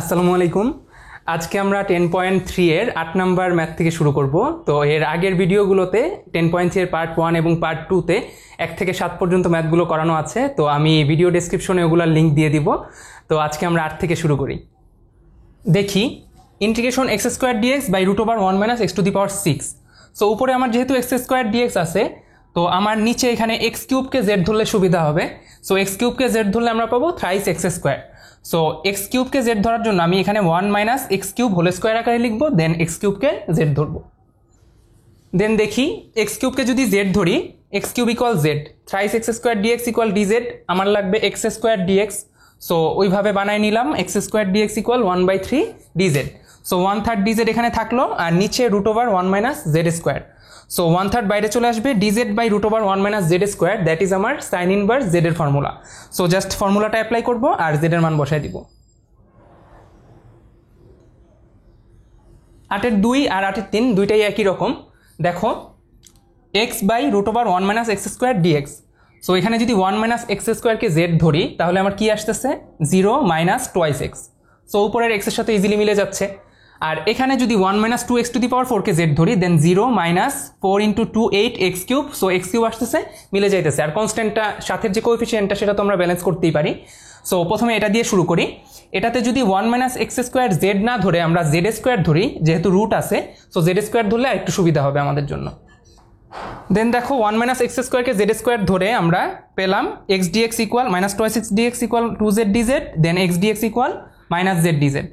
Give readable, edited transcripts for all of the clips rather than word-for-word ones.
আসসালামু আলাইকুম। আজকে আমরা 10.3 এর 8 নাম্বার ম্যাথ থেকে শুরু করব। তো এর আগের ভিডিওগুলোতে 10.3 এর পার্ট 1 এবং পার্ট 2 তে 1 থেকে 7 পর্যন্ত ম্যাথগুলো করানো আছে। তো আমি ভিডিও ডেসক্রিপশনে ওগুলোর লিঙ্ক দিয়ে দিব। তো আজকে আমরা 8 থেকে শুরু করি। দেখি integration x square dx by root over 1 minus x to the power 6। So উপরে আমার যেহেতু এক্স স্কোয়ার ডিএক্স আছে, তো আমার নিচে এখানে এক্স কিউবকে জেড ধরলে সুবিধা হবে। সো এক্স কিউবকে জেড ধরলে আমরা পাবো thrice x square. So x কিউবকে জেড ধরার জন্য আমি এখানে 1 minus x cube whole square আকারে লিখবো, দেন এক্স কিউবকে জেড ধরবো। দেন দেখি এক্স কিউবকে যদি জেড ধরি, x cube equal z, thrice x square dx equal dz, আমার লাগবে এক্স স্কোয়ার ডিএক্স। সো ওইভাবে বানাই নিলাম, x square dx equal 1/3 dz. So 1/3 dz এখানে থাকলো, আর নিচে root over 1 minus z square. So 1/3 বাইরে চলে আসবে, dz by root over 1 minus z square, that is আমার সাইন ইনভার্স জেড এর ফর্মুলা। সো জাস্ট ফর্মুলাটা অ্যাপ্লাই করবো আর জেড এর মান বসাই দিব। 8-এর 2 আর 8-এর 3 দুইটাই একই রকম। দেখো x by root over 1 minus x square dx. So এখানে যদি 1 মাইনাস এক্স স্কোয়ারকে জেড ধরি, তাহলে আমার কি আসতেছে 0 মাইনাস টোয়াইস এক্স। সো উপরের এক্সের সাথে ইজিলি মিলে যাচ্ছে। আর এখানে যদি 1 minus 2x to the power 4কে জেড ধরি, then 0 minus 4 into 2 8 x cube. So x cube আসতেছে, মিলে যাইতেছে। আর কনস্ট্যান্টটা সাথের যে কোএফিসিয়েন্টটা সেটা তো আমরা ব্যালেন্স করতেই পারি। সো প্রথমে এটা দিয়ে শুরু করি। এটাতে যদি 1 মাইনাস এক্স স্কোয়ার জেড না ধরে আমরা জেড স্কোয়ার ধরি, যেহেতু রুট আছে, সো জেড স্কোয়ার ধরলে একটু সুবিধা হবে আমাদের জন্য। দেন দেখো 1 মাইনাস এক্স স্কোয়ারকে জেড স্কোয়ার ধরে আমরা পেলাম x dx equal minus twice x dx equal 2z dz, then x dx equal minus z dz.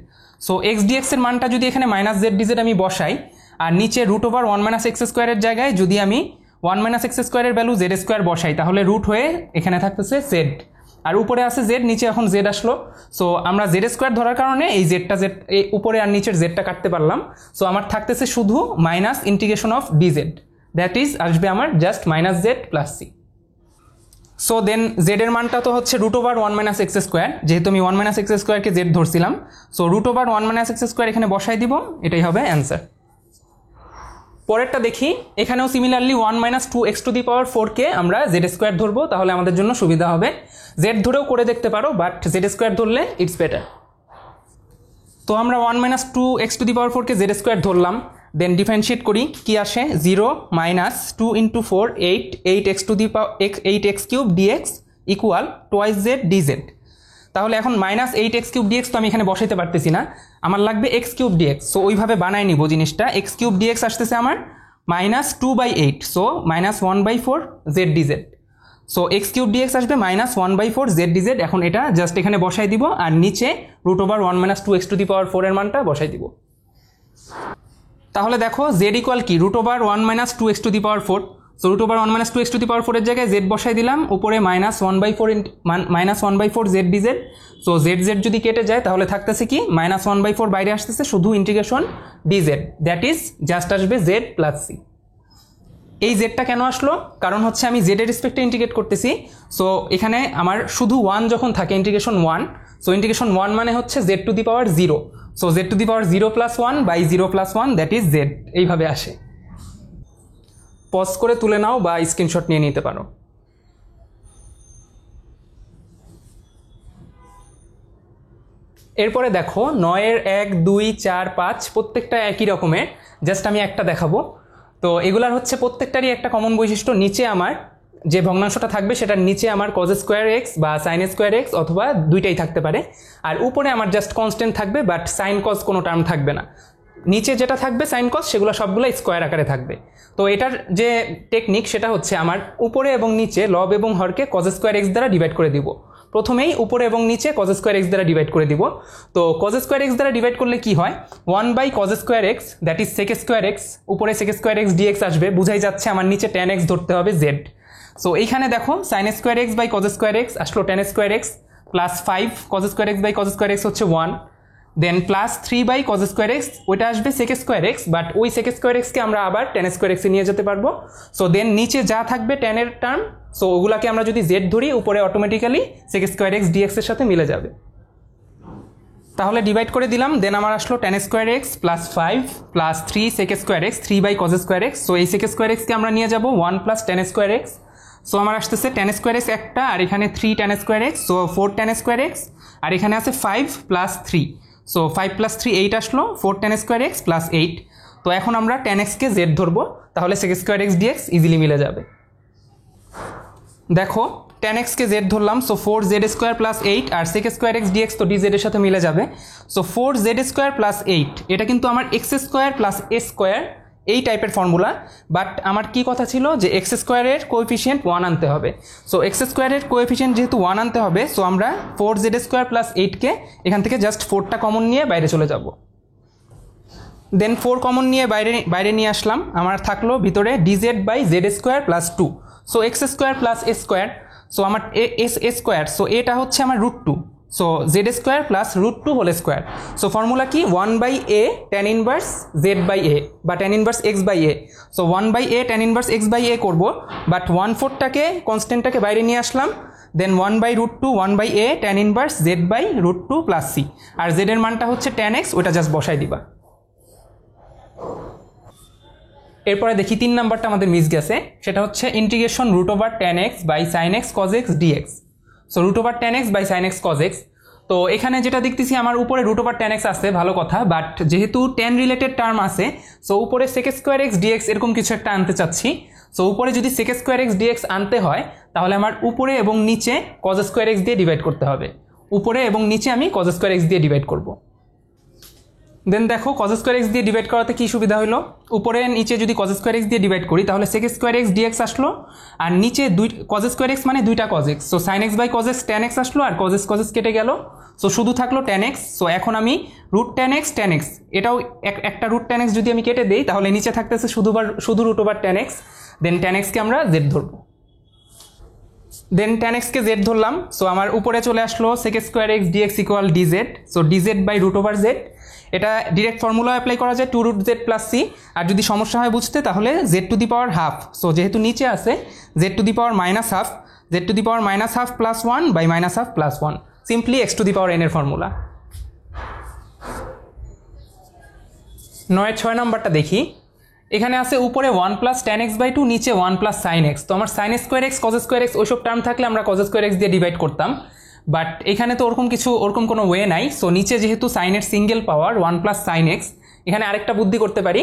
So x dx এর মানটা যদি এখানে মাইনাস জেড ডিজেড আমি বসাই, আর নিচে রুট ওভার 1 মাইনাস এক্স স্কোয়ারের জায়গায় যদি আমি 1 মাইনাস এক্স স্কোয়ারের ভ্যালু জেড স্কোয়ার বসাই, তাহলে রুট হয়ে এখানে থাকতেছে জেড, আর উপরে আছে জেড, নিচে এখন জেড আসলো। সো আমরা জেড স্কোয়ার ধরার কারণে এই জেডটা জেড উপরে আর নিচের জেডটা কাটতে পারলাম। সো আমার থাকতেছে শুধু minus integration of dz, that is আসবে আমার just minus z plus c. So then z এর মানটা তো হচ্ছে root over 1 minus x square, যেহেতু আমি 1 মাইনাস এক্স স্কোয়ারকে জেড ধরছিলাম। So root over 1 minus x square এখানে বসাই দিব, এটাই হবে অ্যান্সার। পরেরটা দেখি, এখানেও similarly 1 minus 2x to the power 4কে আমরা জেড স্কোয়ার ধরবো, তাহলে আমাদের জন্য সুবিধা হবে। জেড ধরেও করে দেখতে পারো, বাট জেড স্কোয়ার ধরলে ইটস বেটার। তো আমরা 1 minus 2x to the power 4কে জেড স্কোয়ার ধরলাম, দেন ডিফারেন্সিয়েট করি, কি আসে 0 minus 2 into 4 8 to the power 8x cube dx equal twice z dz. তাহলে এখন মাইনাস 8x কিউব ডিএক্স তো আমি এখানে বসাইতে পারতেছি না, আমার লাগবে এক্স কিউব ডিএক্স। সো ওইভাবে বানাই নিব জিনিসটা। এক্স কিউব ডিএক্স আসতেছে আমার minus 2/8, so minus 1/4 z dz. So x cube dx আসবে মাইনাস 1/4 জেড ডিজেড। এখন এটা জাস্ট এখানে বসাই দিব, আর নিচে root over 1 minus 2x to the power 4 এর মানটা বসাই দিব। তাহলে দেখো জেড ইকুয়াল কি root over 1 minus 2x to the power 4। So root over 1 minus 2x to the power 4 এর জায়গায় জেড বসাই দিলাম, উপরে minus 1/4 z dz. So Z Z যদি কেটে যায়, তাহলে থাকতেছে কি মাইনাস 1/4 বাইরে আসতেছে, শুধু integration DZ, that is just আসবে জেড প্লাস সি। এই জেডটা কেন আসলো? কারণ হচ্ছে আমি জেড এর রেসপেক্টে ইন্টিগ্রেট করতেছি। সো এখানে আমার শুধু 1 যখন থাকে ইন্টিগ্রেশন 1, সো ইন্টিগ্রেশন 1 মানে হচ্ছে z to the power 0। So z to the power 0 plus 1 by 0 plus 1, that is z. এইভাবে আসে। পজ করে তুলে নাও বা স্ক্রিনশট নিয়ে নিতে পারো। এরপরে দেখো 9-এর 1 2 4 5 প্রত্যেকটা একই রকমের, জাস্ট আমি একটা দেখাবো। তো এগুলার হচ্ছে প্রত্যেকটারই একটা কমন বৈশিষ্ট্য, নিচে আমার যে ভগ্নাংশটা থাকবে সেটার নিচে আমার কজ স্কোয়ার এক্স বা সাইন স্কোয়ার এক্স অথবা দুইটাই থাকতে পারে, আর উপরে আমার জাস্ট কনস্ট্যান্ট থাকবে, বাট সাইন কজ কোনো টার্ম থাকবে না। নিচে যেটা থাকবে সাইন কজ, সেগুলো সবগুলো স্কোয়ার আকারে থাকবে। তো এটার যে টেকনিক সেটা হচ্ছে আমার উপরে এবং নিচে লব এবং হরকে কজ স্কোয়ার এক্স দ্বারা ডিভাইড করে দিব। প্রথমেই উপরে এবং নিচে কজ স্কোয়ার এক্স দ্বারা ডিভাইড করে দিব। তো কজ স্কোয়ার এক্স দ্বারা ডিভাইড করলে কি হয়, 1/cos square x, that is sec square x, উপরে সেক স্কোয়ার এক্স ডিএক্স আসবে, বুঝাই যাচ্ছে আমার নিচে tan x ধরতে হবে জেড। সো এইখানে দেখো sine square x by cos square x আসলো tan square x, plus 5 cos square x by cos square x হচ্ছে 1, দেন প্লাস 3/cos স্কোয়ার এক্স, ওইটা আসবে সেক স্কোয়ার এক্স, বাট ওই সেক স্কোয়ার এক্সকে আমরা আবার tan স্কোয়ার এক্সে নিয়ে যেতে পারবো। সো দেন নিচে যা থাকবে tan এর টার্ম, সো ওগুলাকে আমরা যদি জেড ধরি, উপরে automatically sec square x dx এর সাথে মিলে যাবে। তাহলে ডিভাইড করে দিলাম, দেন আমার আসলো tan square x plus 5 plus 3 sec square x 3/cos square x. So এই সেক স্কোয়ার এক্সকে আমরা নিয়ে যাব 1 plus tan square x. So আমার আসতেছে tan স্কোয়ার এক্স একটা, আর এখানে 3 tan square x, so 4 tan square x, আর এখানে আছে 5 প্লাস 3, সো 5 + 3 8 আসলো, 4 tan স্কোয়ার এক্স প্লাস 8। তো এখন আমরা tan এক্সকে জেড ধরবো, তাহলে sec square x dx easily মিলে যাবে। দেখো tan এক্সকে জেড ধরলাম, সো 4z স্কোয়ার প্লাস 8, আর sec স্কোয়ার এক্স ডিএক্স তো dz এর সাথে মিলে যাবে। সো 4z স্কোয়ার প্লাস 8 এটা কিন্তু আমার x square plus a square এই টাইপের ফর্মুলা, বাট আমার কি কথা ছিল যে এক্স স্কোয়ারের কোএফিসিয়েন্ট 1 আনতে হবে। সো এক্স স্কোয়ারের কোএফিসিয়েন্ট যেহেতু 1 আনতে হবে, সো আমরা 4z স্কোয়ার প্লাস 8কে এখান থেকে জাস্ট 4টা কমন নিয়ে বাইরে চলে যাব। দেন 4 কমন নিয়ে বাইরে নিয়ে আসলাম, আমার থাকলো ভিতরে dz by z square plus 2। So x square plus a square, so আমার এ স্কোয়ার, সো এটা হচ্ছে আমার √2, so z square plus √2 whole square. So formula কি 1/a tan ইনভার্স z/a বা tan inverse x/a। So 1/a tan inverse x/a করবো, but 1/4টাকে কনস্ট্যান্টটাকে বাইরে নিয়ে আসলাম। Then 1/√2 1/a tan inverse z/√2 plus c, আর z এর মানটা হচ্ছে tan x, ওটা জাস্ট বসাই দিবা। এরপরে দেখি 3 নাম্বারটা আমাদের মিস গেছে, সেটা হচ্ছে ইন্টিগ্রেশন √tan x বাই sin x cos x dx। সো √tan x বাই sin x cos x, তো এখানে যেটা দেখতেছি আমার উপরে √tan x আছে, ভালো কথা, বাট যেহেতু tan রিলেটেড টার্ম আছে, সো উপরে sec স্কোয়ার এক্স ডিএক্স এরকম কিছু একটা আনতে চাচ্ছি। সো উপরে যদি sec স্কোয়ার এক্স ডিএক্স আনতে হয়, তাহলে আমার উপরে এবং নিচে cos স্কোয়ার এক্স দিয়ে ডিভাইড করতে হবে। উপরে এবং নিচে আমি cos স্কোয়ার এক্স দিয়ে ডিভাইড করব। দেন দেখো cos স্কোয়ার এক্স দিয়ে ডিভাইড করাতে কি সুবিধা হলো, উপরে নিচে যদি cos স্কোয়ার এক্স দিয়ে ডিভাইড করি তাহলে sec স্কোয়ার এক্স ডিএক্স আসলো, আর নিচে cos স্কোয়ার এক্স মানে দুইটা cos x, so sin x বাই cos x tan x আসলো, আর cos x কেটে গেল, সো শুধু থাকলো tan x। সো এখন আমি √tan x tan x, এটাও একটা √tan x যদি আমি কেটে দিই তাহলে নিচে থাকতেছে শুধু √tan x। দেন tan x কে আমরা z ধরবো, দেন tan x কে z ধরলাম, সো আমার উপরে চলে আসলো sec square x dx equal dz। So dz by √z, এটা ডিরেক্ট ফর্মুলা অ্যাপ্লাই করা যায় 2√z প্লাস c, আর যদি সমস্যা হয় বুঝতে তাহলে z⁻½ সো যেহেতু নিচে আছে z⁻−½ z⁻−½ plus 1 by -½ plus 1, simply x⁻n এর ফর্মুলা। 6 নাম্বারটা দেখি, এখানে আছে উপরে 1 + tan x/2, নিচে 1 + sin x। তো আমার sin square x cos square x ওইসব টার্ম থাকলে আমরা cos স্কোয়ার এক্স দিয়ে ডিভাইড করতাম, বাট এখানে তো ওরকম কোনো ওয়ে নাই। সো নিচে যেহেতু sin এর সিঙ্গেল পাওয়ার 1 + sin x, এখানে আরেকটা বুদ্ধি করতে পারি।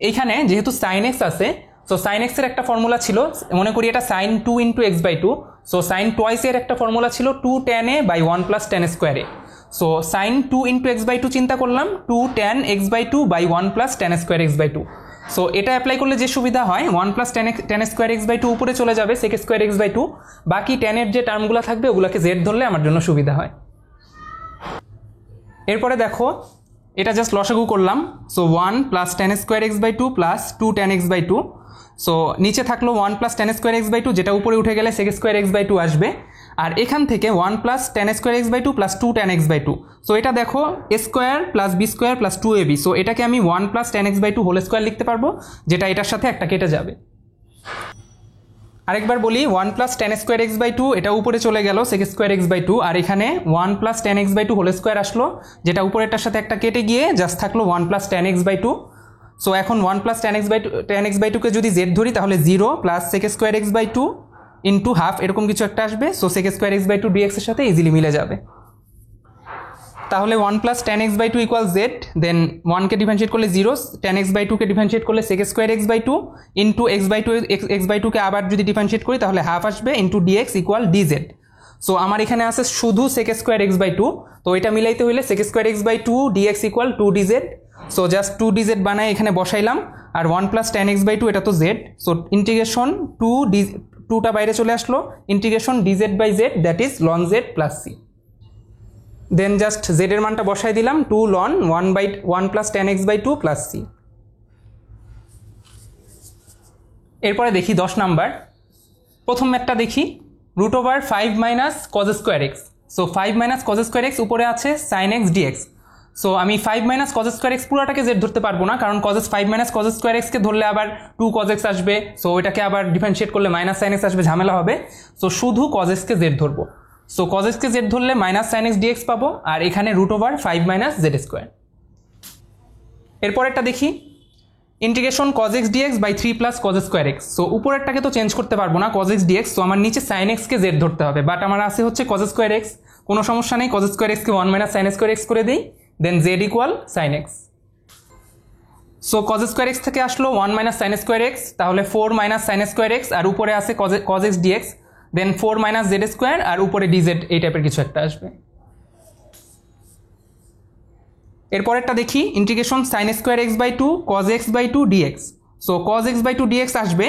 এইখানে যেহেতু sin x আছে, সো sin x এর একটা ফর্মুলা ছিল, মনে করি এটা sin 2 × x/2, so sin twice এর একটা ফর্মুলা ছিল 2 tan a by 1 + tan square a। So sin 2 × x/2 চিন্তা করলাম 2 tan x/2 by 1 + tan square x/2। So এটা অ্যাপ্লাই করলে যে সুবিধা হয় 1 + tan স্কোয়ার x/2 উপরে চলে যাবে sec স্কোয়ার x/2, বাকি tan এর যে টার্মগুলো থাকবে ওগুলোকে z ধরলে আমার জন্য সুবিধা হয়। এরপরে দেখো এটা জাস্ট লসাগু করলাম, so 1 + tan square x/2 plus 2 tan x/2। So নিচে থাকলো 1 + tan স্কোয়ার x/2, যেটা উপরে উঠে গেলে sec স্কোয়ার x/2 আসবে, আর এখান থেকে 1 + tan square x/2 plus 2 tan x/2। So এটা দেখো a square plus b square plus 2ab, so এটাকে আমি 1 + tan x/2 হোল স্কোয়ার লিখতে পারবো, যেটা এটার সাথে একটা কেটে যাবে। আরেকবার বলি 1 + tan স্কোয়ার x/2, এটা উপরে চলে গেল sec স্কোয়ার x/2, আর এখানে 1 + tan x/2 হোল স্কোয়ার আসলো, যেটা উপরেরটার সাথে একটা কেটে গিয়ে জাস্ট থাকলো 1 + tan x/2। সো এখন 1 + tan x/2 কে যদি z ধরি তাহলে 0 + sec square x/2 into half এরকম কিছু একটা আসবে, so sec square x/2 dx এর সাথে ইজিলি মিলে যাবে। তাহলে 1 + tan x/2 ইকুয়াল z, দেন 1 কে ডিফারেন্সিয়েট করলে 0, tan x/2 কে ডিফারেন্সিয়েট করলে sec square x/2 into x/2 কে আবার যদি ডিফারেন্সিয়েট করি তাহলে হাফ আসবে into dx equal dz। So আমার এখানে আছে শুধু sec স্কোয়ার x/2, তো এটা মিলাইতে হইলে sec square x/2 dx equal 2dz। So just 2dz বানাই এখানে বসাইলাম, আর 1 + tan x/2 এটা তো z, সো ইন্টিগ্রেশন 2টা বাইরে চলে আসলো, integration dz/z that is ln z plus c। Then just z এর মানটা বসাই দিলাম 2 ln 1 + tan x/2 plus c। এরপরে দেখি 10 নাম্বার, প্রথম ম্যাথটা দেখি √5 - cos square x. So 5 - cos square x, উপরে আছে sin x dx। সো আমি 5 - cos স্কোয়ার এক্স পুরোটাকে z ধরতে পারবো না, কারণ 5 - cos স্কোয়ার এক্সকে ধরলে আবার 2 cos x আসবে, সো ওইটাকে আবার ডিফারেন্সিয়েট করলে -sin x আসবে, ঝামেলা হবে। সো শুধু cos x কে z ধরবো, সো cos x কে z ধরলে -sin x dx পাবো, আর এখানে √5 - z স্কোয়ার। এরপরেরটা দেখি integration cos x dx by 3 + cos square x. So উপরেরটাকে তো চেঞ্জ করতে পারবো না cos x dx, সো আমার নিচে sin x কে z ধরতে হবে, বাট আমার আছে হচ্ছে cos স্কোয়ার এক্স, কোনো সমস্যা নেই, cos স্কোয়ার এক্সকে 1 - sin স্কোয়ার এক্স করে দিই, then z equal sine x. So cos square x থেকে আসলো 1 মাইনাস সাইন স্কোয়ার এক্স, তাহলে 4 মাইনাস সাইন স্কোয়ার এক্স, আর উপরে আছে cos x dx, then 4 minus z square, আর উপরে ডিজেড, এই টাইপের কিছু একটা আসবে। এরপরেরটা দেখি, integration sine square x by 2 cos x by 2 dx. So cos x by 2 dx আসবে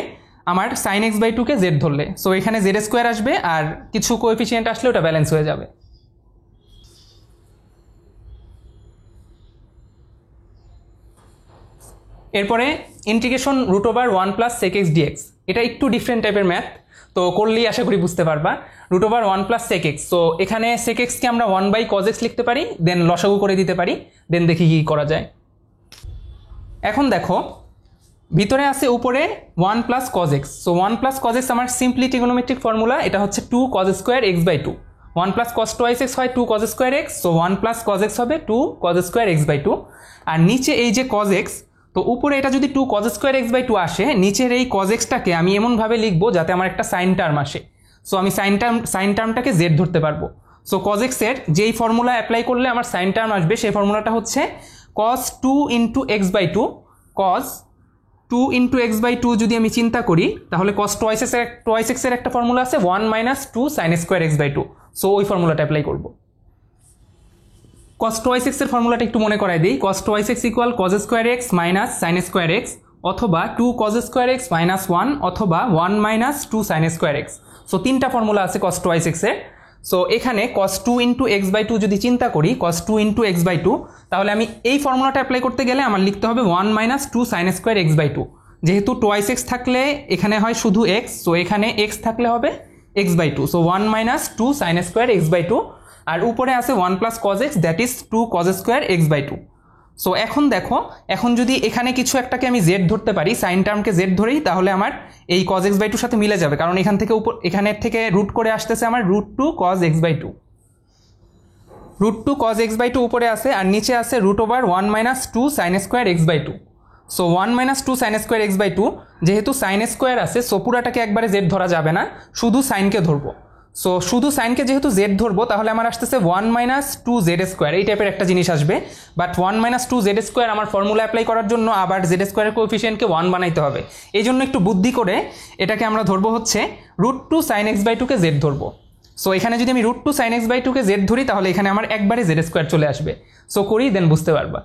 আমার সাইন এক্স বাই 2 কে জেড ধরলে, সো এখানে জেড স্কোয়ার আসবে আর কিছু কোএফিসিয়েন্ট আসলে ওটা ব্যালেন্স হয়ে যাবে। এরপরে integration root over 1 plus sec x dx, এটা একটু ডিফারেন্ট টাইপের ম্যাথ, তো করলেই আশা করি বুঝতে পারবা। Root over 1 plus sec x, so এখানে সেক এক্সকে আমরা 1 বাই কজ এক্স লিখতে পারি, দেন লসাগু করে দিতে পারি, দেন দেখি কি করা যায়। এখন দেখো ভিতরে আছে উপরে 1 plus cos x, so 1 plus cos x আমার সিম্পলি ট্রিগোনোমেট্রিক ফর্মুলা, এটা হচ্ছে 2 cos square x by 2। 1 plus cos twice x হয় 2 cos square x, so 1 plus cos x হবে 2 কজ স্কোয়ার এক্স বাই 2। আর নিচে এই যে কজ এক্স, তো উপরে এটা যদি 2 কজ স্কোয়ার এক্স বাই 2 আসে, নিচের এই কজ এক্সটাকে আমি এমনভাবে লিখবো যাতে আমার একটা সাইন টার্ম আসে, সো আমি সাইন টার্মটাকে জেড ধরতে পারবো। সো কজ এক্সের যেই ফর্মুলা অ্যাপ্লাই করলে আমার সাইন টার্ম আসবে, সেই ফর্মুলাটা হচ্ছে cos 2 into x by 2, cos 2 into x by 2 যদি আমি চিন্তা করি, তাহলে কজ টোয়াইস এক্সের একটা ফর্মুলা আছে 1 minus 2 sine square x by 2, so ওই ফর্মুলাটা অ্যাপ্লাই করবো। কজ টোয়াইস এক্সের ফর্মুলাটা একটু মনে করাই দিই, cos twice x equal cos square x minus sine square x, অথবা 2 কজ স্কোয়ার এক্স মাইনাস 1, অথবা 1 minus 2 sine square x. So তিনটা ফর্মুলা আছে কজ টোয়াইস এক্সের। সো এখানে কজ 2 ইন্টু এক্স বাই 2 যদি চিন্তা করি, কজ 2 ইন্টু এক্স বাই 2, তাহলে আমি এই ফর্মুলাটা অ্যাপ্লাই করতে গেলে আমার লিখতে হবে 1 minus 2 sine square x by 2। যেহেতু টোয়াইস এক্স থাকলে এখানে হয় শুধু এক্স, সো এখানে এক্স থাকলে হবে x by 2, so 1 minus 2 sine square x by 2, আর উপরে আছে 1 plus cos x, that is 2 cos square x by 2। So এখন দেখো, এখন যদি এখানে কিছু একটাকে আমি জেড ধরতে পারি, সাইন টার্মকে জেড ধরেই, তাহলে আমার এই কজ এক্স বাই 2 সাথে মিলে যাবে, কারণ এখান থেকে এখানের থেকে রুট করে আসতেছে আমার root 2 cos x by 2। Root 2 cos x by 2 উপরে আছে, আর নিচে আছে root over 1 minus 2 sine square x by 2। So 1 minus 2 sine square x by 2, যেহেতু সাইন স্কোয়ার আছে, সো পুরাটাকে একবারে জেড ধরা যাবে না, শুধু সাইনকে ধরবো। সো শুধু সাইনকে যেহেতু জেড ধরবো, তাহলে আমার আসতেছে 1 মাইনাস 2 জেড স্কোয়ার, এই টাইপের একটা জিনিস আসবে। বাট 1 মাইনাস 2 জেড স্কোয়ার আমার ফর্মুলা অ্যাপ্লাই করার জন্য আবার জেড স্কোয়ারের কোএফিসিয়েন্টকে 1 বানাইতে হবে, এই জন্য একটু বুদ্ধি করে এটাকে আমরা ধরবো হচ্ছে রুট 2 সাইন এক্স বাই 2 কে জেড ধরবো। সো এখানে যদি আমি রুট 2 সাইন এক্স বাই 2 কে জেড ধরি, তাহলে এখানে আমার একবারে জেড স্কোয়ার চলে আসবে। সো করি, দেন বুঝতে পারবা।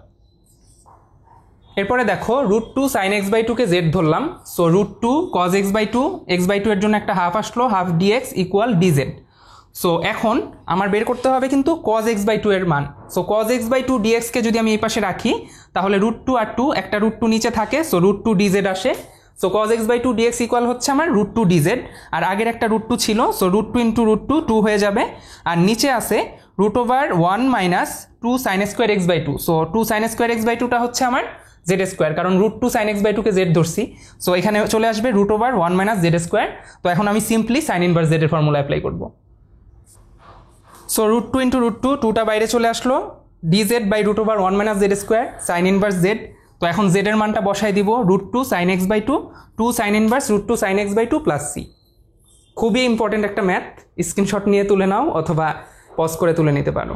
এরপরে দেখো রুট 2 সাইন এক্স বাই 2 কে জেড ধরলাম, so root 2 cos x by 2, x by 2 এর জন্য একটা হাফ আসলো, half dx equal dz. So এখন আমার বের করতে হবে কিন্তু কজ এক্স বাই 2 এর মান। সো কজ এক্স বাই 2 ডিএক্সকে যদি আমি এই পাশে রাখি, তাহলে রুট 2 আর 2, একটা রুট 2 নিচে থাকে, সো রুট 2 ডিজেড আসে। So cos x by 2 dx equal হচ্ছে আমার রুট 2 ডিজেড, আর আগের একটা রুট 2 ছিল, সো রুট 2 ইন্টু রুট 2 2 হয়ে যাবে, আর নিচে আছে root over 1 minus 2 sine square x by 2। So 2 sine square x by 2টা হচ্ছে আমার জেড স্কোয়ার, কারণ রুট 2 সাইন এক্স বাই 2 কে জেড ধরছি, সো এখানে চলে আসবে root over 1 minus z square. তো এখন আমি সিম্পলি সাইন ইনভার্স জেড এর ফর্মুলা অ্যাপ্লাই করবো। সো রুট 2 ইন্টু রুট 2, 2টা বাইরে চলে আসলো, dz by root over 1 minus z square sine inverse z. তো এখন জেড এর মানটা বসাই দিব, root 2 sine x by 2, 2 sine inverse root 2 sine x by 2 plus c. খুবই ইম্পর্টেন্ট একটা ম্যাথ, স্ক্রিনশট নিয়ে তুলে নাও অথবা পজ করে তুলে নিতে পারো।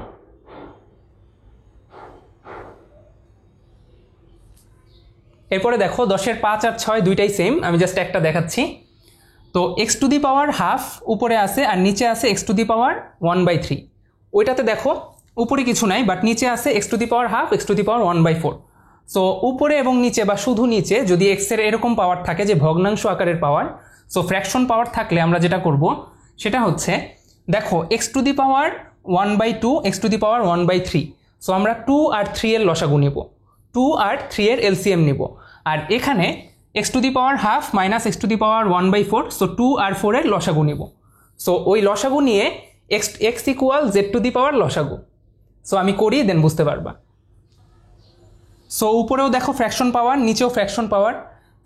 এরপরে দেখো 10-এর 5 আর 6 দুইটাই সেম, আমি জাস্ট একটা দেখাচ্ছি। তো x to the power half উপরে আছে, আর নিচে আছে এক্স টু দি পাওয়ার 1/3। ওইটাতে দেখো উপরে কিছু নাই, বাট নিচে আছে x to the power half, x to the power 1/4। So উপরে এবং নিচে বা শুধু নিচে যদি এক্সের এরকম পাওয়ার থাকে যে ভগ্নাংশ আকারের পাওয়ার, সো ফ্র্যাকশন পাওয়ার থাকলে আমরা যেটা করব সেটা হচ্ছে, দেখো x to the power 1/2, x to the power 1/3, so আমরা 2 আর 3 এর লসাগু নিব, 2 আর 3 এর এলসিএম নিব। আর এখানে x to the power half minus x to the power 1/4, so 2 আর 4 এর লসাগু নিব। সো ওই লসাগু নিয়ে x equal z to the power লসাগু। সো আমি করি, দেন বুঝতে পারবা। সো উপরেও দেখো ফ্র্যাকশন পাওয়ার, নিচেও ফ্র্যাকশন পাওয়ার।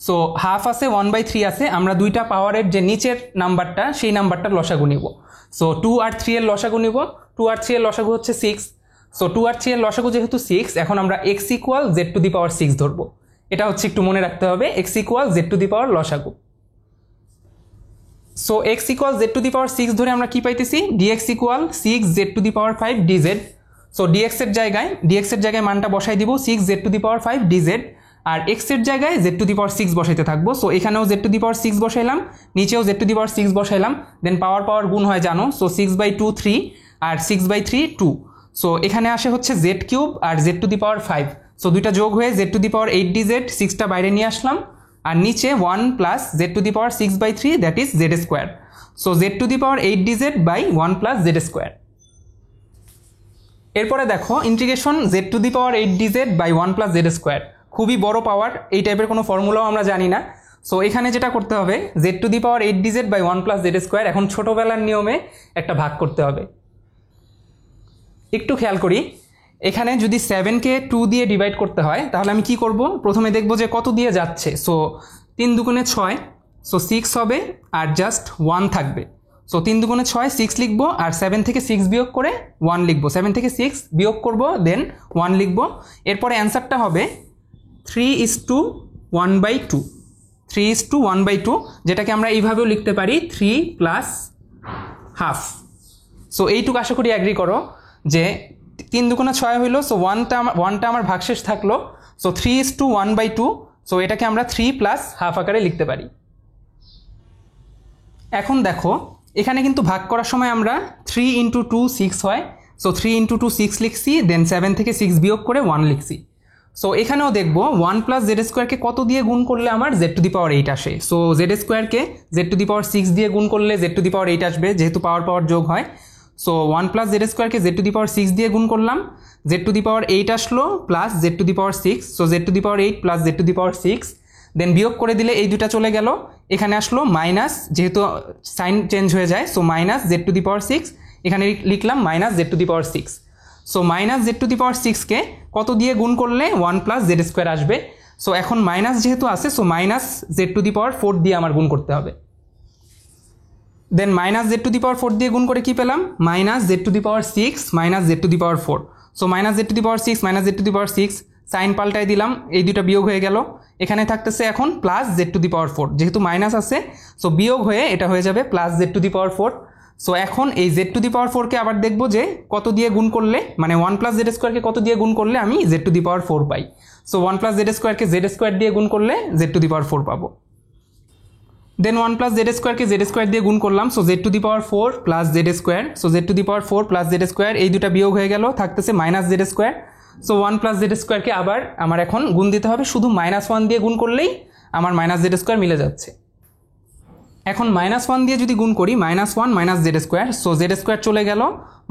সো হাফ আছে, 1/3 আছে, আমরা দুইটা পাওয়ারের যে নিচের নাম্বারটা সেই নাম্বারটার লসাগু নিব। সো 2 আর 3 এর লসাগু নিব, 2 আর 3 এর লসাগু হচ্ছে 6। সো 2 আর 3 এর লসাগু যেহেতু 6, এখন আমরা x equal z to the power 6 ধরবো। এটা হচ্ছে একটু মনে রাখতে হবে, x equal z to the power লসাগু। So x equal z to the power 6 ধরে আমরা কি পাইতেছি, dx equal 6 z to the power 5 dz. So dx এর জায়গায় মানটা বসাই দিব 6z⁵ dz, আর এক্স এর জায়গায় z⁶ বসাইতে থাকবো। সো এখানেও z⁶ বসাইলাম, নিচেও z⁶ বসাইলাম, দেন পাওয়ার গুণ হয় জানো। সো 6/2 3 আর 6/3 2। সো এখানে আসে হচ্ছে z³ আর z⁵। সো দুইটা যোগ হয়ে z⁸ dz, 6টা বাইরে নিয়ে আসলাম, আর নিচে 1 plus z⁶/3 that is z²। So z⁸ dz by 1 plus z²। এরপরে দেখো integration z⁸ dz by 1 plus z², খুবই বড় পাওয়ার, এই টাইপের কোনো ফর্মুলাও আমরা জানি না। সো এখানে যেটা করতে হবে z⁸ dz by 1 plus z², এখন ছোটোবেলার নিয়মে একটা ভাগ করতে হবে। একটু খেয়াল করি, এখানে যদি 7কে 2 দিয়ে ডিভাইড করতে হয় তাহলে আমি কি করব, প্রথমে দেখব যে কত দিয়ে যাচ্ছে। সো 3 দুগুণে 6, সো 6 হবে আর জাস্ট 1 থাকবে। সো 3 দুগুণে 6, 6 লিখবো, আর 7 থেকে 6 বিয়োগ করে 1 লিখবো, 7 থেকে 6 বিয়োগ করব, দেন 1 লিখবো। এরপরে অ্যান্সারটা হবে 3:1/2, 3:1/2, যেটাকে আমরা এইভাবেও লিখতে পারি 3 প্লাস হাফ। সো এইটুকু আশা করি অ্যাগ্রি করো যে 3 দুগুণে 6 হইলো, সো 1টা আমার ভাগশেষ থাকলো। সো 3:1/2, সো এটাকে আমরা 3 প্লাস হাফ আকারে লিখতে পারি। এখন দেখো এখানে কিন্তু ভাগ করার সময় আমরা 3 × 2 6 হয়। সো 3 × 2 6 লিখছি, দেন 7 থেকে 6 বিয়োগ করে 1 লিখছি। সো এখানেও দেখবো 1 প্লাস z² কত দিয়ে গুণ করলে আমার z⁸ আসে। সো z² z⁶ দিয়ে গুণ করলে z⁸ আসবে, যেহেতু পাওয়ার যোগ হয়। সো 1 প্লাস z² z⁶ দিয়ে গুণ করলাম, z⁸ আসলো plus z⁶। So z⁸ plus z⁶, দেন বিয়োগ করে দিলে এই দুটা চলে গেল, এখানে আসলো মাইনাস, যেহেতু সাইন চেঞ্জ হয়ে যায়। সো মাইনাস z⁶, এখানে লিখলাম মাইনাস z⁶। সো মাইনাস z⁶কে কত দিয়ে গুণ করলে 1 প্লাস z² আসবে। সো এখন মাইনাস যেহেতু আছে, সো মাইনাস z⁴ দিয়ে আমার গুণ করতে হবে। দেন মাইনাস z⁴ দিয়ে গুণ করে কি পেলাম, minus z⁶ minus z⁴। So minus z⁶ minus z⁴, sign পাল্টাই দিলাম, এই দুটা বিয়োগ হয়ে গেল, এখানে থাকতেছে এখন প্লাস z⁴, যেহেতু মাইনাস আছে সো বিয়োগ হয়ে এটা হয়ে যাবে প্লাস z⁴। সো এখন এই z⁴কে আবার দেখব যে কত দিয়ে গুণ করলে, মানে 1 প্লাস z² কত দিয়ে গুণ করলে আমি z⁴ পাই। সো 1 প্লাস z² z² দিয়ে গুণ করলে z⁴ পাবো। দেন 1 প্লাস z² দিয়ে গুণ করলাম, so z⁴ plus z²। So z⁴ plus z², এই দুটা বিয়োগ হয়ে গেল, থাকতেছে মাইনাস z²। সো 1 প্লাস z²কে আবার আমার এখন গুণ দিতে হবে, শুধু -1 দিয়ে গুণ করলেই আমার মাইনাস z² মিলে যাচ্ছে। এখন -1 দিয়ে যদি গুণ করি, -1 মাইনাস z², সো z² চলে গেল,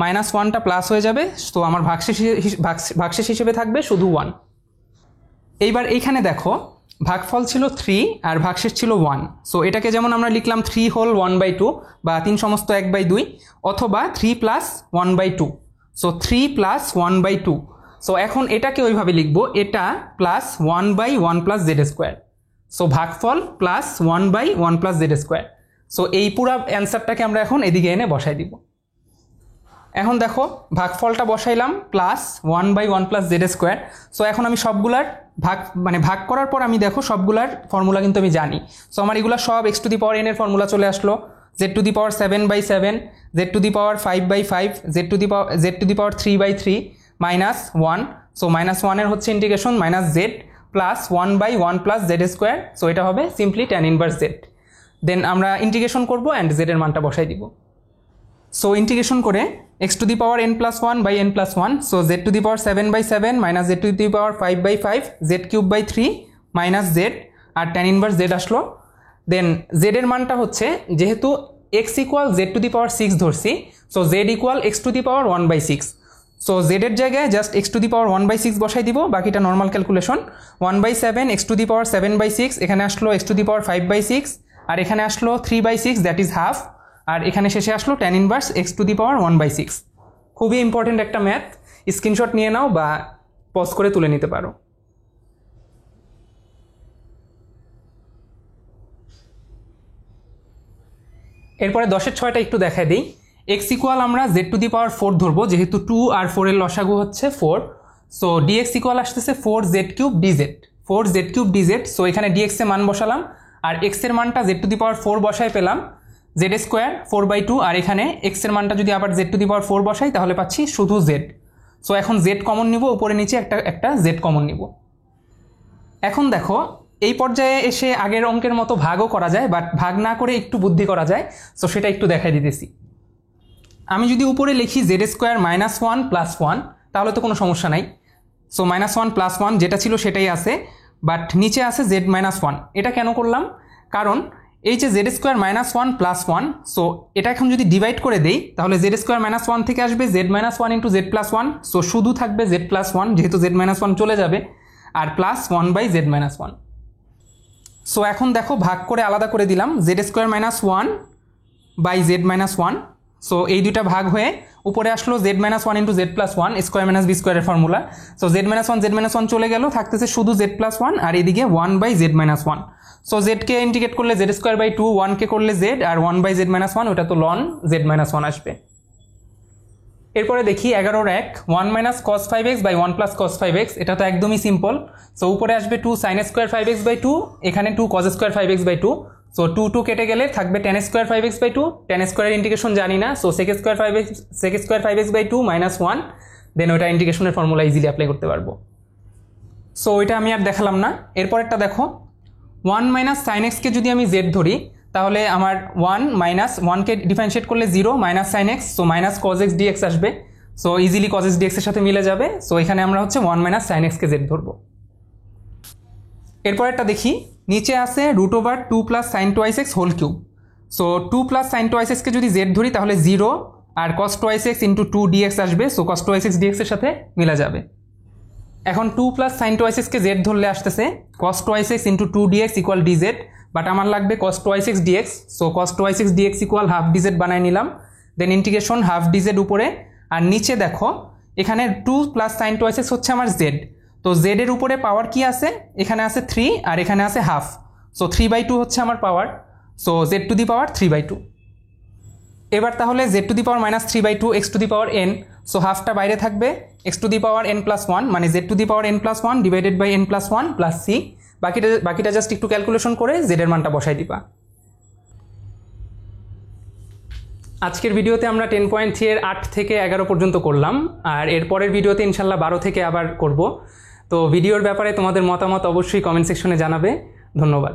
-1টা প্লাস হয়ে যাবে, তো আমার ভাগশেষ হিসেবে থাকবে শুধু 1। এইবার এইখানে দেখো ভাগফল ছিল 3 আর ভাগশেষ ছিল 1। সো এটাকে যেমন আমরা লিখলাম 3 হোল 1/2 বা 3 সমস্ত 1/2, অথবা 3 প্লাস 1/2। So 3 plus 1/2। সো এখন এটাকে ওইভাবে লিখবো, এটা প্লাস 1/1 প্লাস z²। সো ভাগফল প্লাস 1/1 প্লাস z²। সো এই পুরো অ্যান্সারটাকে আমরা এখন এদিকে এনে বসাই দিব। এখন দেখো ভাগফলটা বসাইলাম প্লাস 1/1 প্লাস z²। সো এখন আমি সবগুলার ভাগ করার পর আমি দেখো সবগুলার ফর্মুলা কিন্তু আমি জানি। সো আমার এগুলো সব x⁴n এর ফর্মুলা চলে আসলো, z⁷/7, z⁵5/5, z⁵3/3 minus 1। So -1 এর হচ্ছে integration minus z plus 1/1 plus z²। So এটা হবে সিম্পলি tan ইনভার্স z। দেন আমরা ইন্টিগ্রেশন করবো অ্যান্ড z এর মানটা বসাই দিব। সো ইন্টিগ্রেশন করে x⁴n+1/n+1, so z⁷7/7 minus z⁵5/5, z³ minus z, আর tan ইনভার্স z আসলো। দেন z এর মানটা হচ্ছে, যেহেতু x = z⁶ ধরছি, so z = x⁴1/6। So z এর জায়গায় জাস্ট x⁴1/6 বসাই দিব, বাকিটা নর্মাল ক্যালকুলেশন। 1/7 x⁴7/6, এখানে আসলো x⁵5/6, আর এখানে আসলো 3/6 দ্যাট ইজ হাফ, আর এখানে শেষে আসলো tan ইনভার্স x⁴1/6। খুবই ইম্পর্টেন্ট একটা ম্যাথ, স্ক্রিনশট নিয়ে নাও বা পজ করে তুলে নিতে পারো। এরপরে 10-এর 6টা একটু দেখাই দিই। x ইকুয়াল আমরা z⁴ ধরবো, যেহেতু 2 আর 4 এর লসাগু হচ্ছে 4। সো dx ইকুয়াল আসতেছে 4z³ dz, 4z³ dz। So এখানে dx এর মান বসালাম, আর x এর মানটা z⁴ বসায় পেলাম z² 4/2, আর এখানে x এর মানটা যদি আবার z⁴ বসাই তাহলে পাচ্ছি শুধু z। সো এখন জেড কমন নিব, উপরে নিচে একটা জেড কমন নিব। এখন দেখো এই পর্যায়ে এসে আগের অঙ্কের মতো ভাগও করা যায়, বাট ভাগ না করে একটু বুদ্ধি করা যায়। সো সেটা একটু দেখাই দিতেছি। আমি যদি উপরে লিখি Z square minus one plus one, তাহলে তো কোনো সমস্যা নাই। So minus one plus one যেটা ছিল সেটাই আছে, বাট নিচে আছে জেড মাইনাস ওয়ান। এটা কেন করলাম? কারণ এই যে Z square minus one plus one, so এটা এখন যদি ডিভাইড করে দেই তাহলে জেড স্কোয়ার মাইনাস ওয়ান থেকে আসবে z minus one into z plus one. So শুধু থাকবে জেড প্লাস ওয়ান, যেহেতু জেড মাইনাস ওয়ান চলে যাবে, আর plus one by z minus one. So এখন দেখো ভাগ করে আলাদা করে দিলাম, z square minus one by z minus one. So এই দুইটা ভাগ হয়ে উপরে আসলো z minus one into z plus one, square minus b স্কোয়ারের formula. So z minus one চলে গেল, থাকতেছে শুধু জেড প্লাস ওয়ান, আর এদিকে one by z minus one. So জেডকে ইন্টিগ্রেট করলে জেড স্কোয়ার বাই টু, ওয়ানকে করলে জেড, আর one by z minus one, ওটা তো লন জেড মাইনাস ওয়ান আসবে। এরপরে দেখি 11 এক, one minus cos five x by one plus cos five x. এটা তো একদমই সিম্পল। সো উপরে আসবে two sine square five x by two, এখানে two cos square five x by two. So two two কেটে গেলে থাকবে tan square five x by two, tan স্কোয়ারের ইন্টিগ্রেশন জানি না। So sec square five x by two minus one, then ওইটা ইন্টিগ্রেশনের formula easily apply করতে পারবো। সো ওইটা আমি আর দেখালাম না। এরপরেরটা দেখো, ওয়ান মাইনাস সাইন এক্সকে যদি আমি জেড ধরি, তাহলে আমার ওয়ান মাইনাস ওয়ানকে ডিফারেন্সিয়েট করলে zero minus sine x, so minus cos x dx আসবে। সো ইজিলি কজ এক্স ডিএক্সের সাথে মিলে যাবে। সো এখানে আমরা হচ্ছে ওয়ান মাইনাস সাইন এক্সকে জেড ধরবো। এরপরেরটা দেখি, নিচে আছে root over two plus sine twice x whole cube. So two plus sine twice এক্সকে যদি জেড ধরি তাহলে জিরো আর cos twice x into two dx আসবে। সো কস টোয়াইস এক্স ডিএক্সের সাথে মিলে যাবে। এখন টু প্লাস সাইন টোয়াইস এক্সকে জেড ধরলে আসতেছে cos twice x into two dx equal dz, but আমার লাগবে cos twice x dx. So cos twice x dx equal half dz বানাই নিলাম, দেন ইন্টিগ্রেশন হাফ ডিজেড উপরে, আর নিচে দেখো এখানে two plus sine twice X হচ্ছে আমার জেড। তো জেড এর উপরে পাওয়ার কি আছে? এখানে আছে থ্রি আর এখানে আছে half. So three by two হচ্ছে আমার power. So z to the power three by two. এবার তাহলে z to the power minus three by two x to the power n. So হাফটা বাইরে থাকবে, x to the power n plus one, মানে z to the power n plus one divided by n plus one plus c. বাকিটা just একটু calculation করে z এর মানটা বসাই দিবা। আজকের ভিডিওতে আমরা 10.3 এর 8 থেকে 11 পর্যন্ত করলাম, আর এরপরের ভিডিওতে ইনশাল্লাহ 12 থেকে আবার করব। তো ভিডিওর ব্যাপারে তোমাদের মতামত অবশ্যই কমেন্ট সেকশনে জানাবে। ধন্যবাদ।